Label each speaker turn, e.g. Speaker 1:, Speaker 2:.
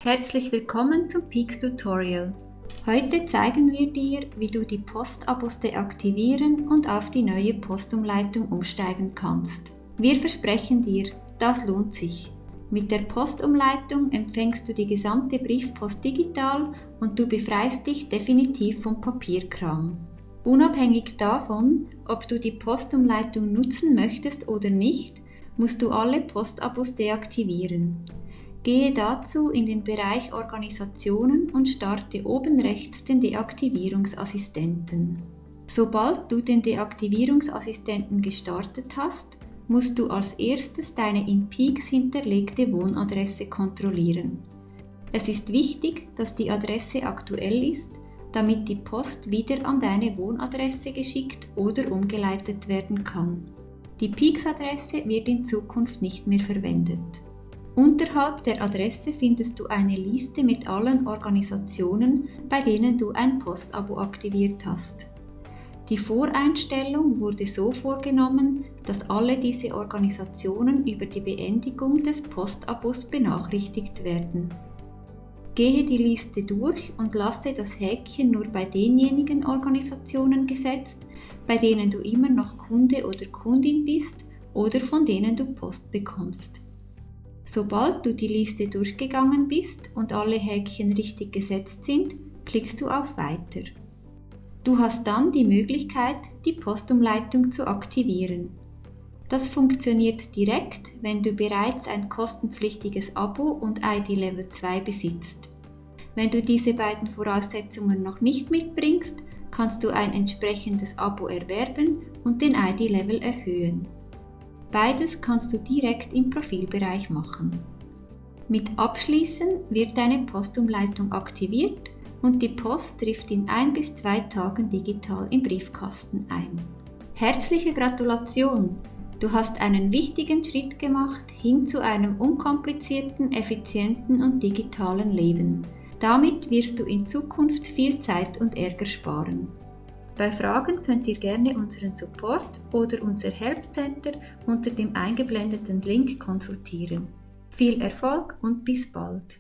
Speaker 1: Herzlich willkommen zum Peaks Tutorial. Heute zeigen wir dir, wie du die Postabos deaktivieren und auf die neue Postumleitung umsteigen kannst. Wir versprechen dir, das lohnt sich. Mit der Postumleitung empfängst du die gesamte Briefpost digital und du befreist dich definitiv vom Papierkram. Unabhängig davon, ob du die Postumleitung nutzen möchtest oder nicht, musst du alle Postabos deaktivieren. Gehe dazu in den Bereich Organisationen und starte oben rechts den Deaktivierungsassistenten. Sobald du den Deaktivierungsassistenten gestartet hast, musst du als erstes deine in Peaks hinterlegte Wohnadresse kontrollieren. Es ist wichtig, dass die Adresse aktuell ist, damit die Post wieder an deine Wohnadresse geschickt oder umgeleitet werden kann. Die Peaks-Adresse wird in Zukunft nicht mehr verwendet. Unterhalb der Adresse findest du eine Liste mit allen Organisationen, bei denen du ein Postabo aktiviert hast. Die Voreinstellung wurde so vorgenommen, dass alle diese Organisationen über die Beendigung des Postabos benachrichtigt werden. Gehe die Liste durch und lasse das Häkchen nur bei denjenigen Organisationen gesetzt, bei denen du immer noch Kunde oder Kundin bist oder von denen du Post bekommst. Sobald du die Liste durchgegangen bist und alle Häkchen richtig gesetzt sind, klickst du auf Weiter. Du hast dann die Möglichkeit, die Postumleitung zu aktivieren. Das funktioniert direkt, wenn du bereits ein kostenpflichtiges Abo und ID Level 2 besitzt. Wenn du diese beiden Voraussetzungen noch nicht mitbringst, kannst du ein entsprechendes Abo erwerben und den ID Level erhöhen. Beides kannst du direkt im Profilbereich machen. Mit Abschließen wird deine Postumleitung aktiviert und die Post trifft in 1 bis 2 Tagen digital im Briefkasten ein. Herzliche Gratulation! Du hast einen wichtigen Schritt gemacht hin zu einem unkomplizierten, effizienten und digitalen Leben. Damit wirst du in Zukunft viel Zeit und Ärger sparen. Bei Fragen könnt ihr gerne unseren Support oder unser Help Center unter dem eingeblendeten Link konsultieren. Viel Erfolg und bis bald!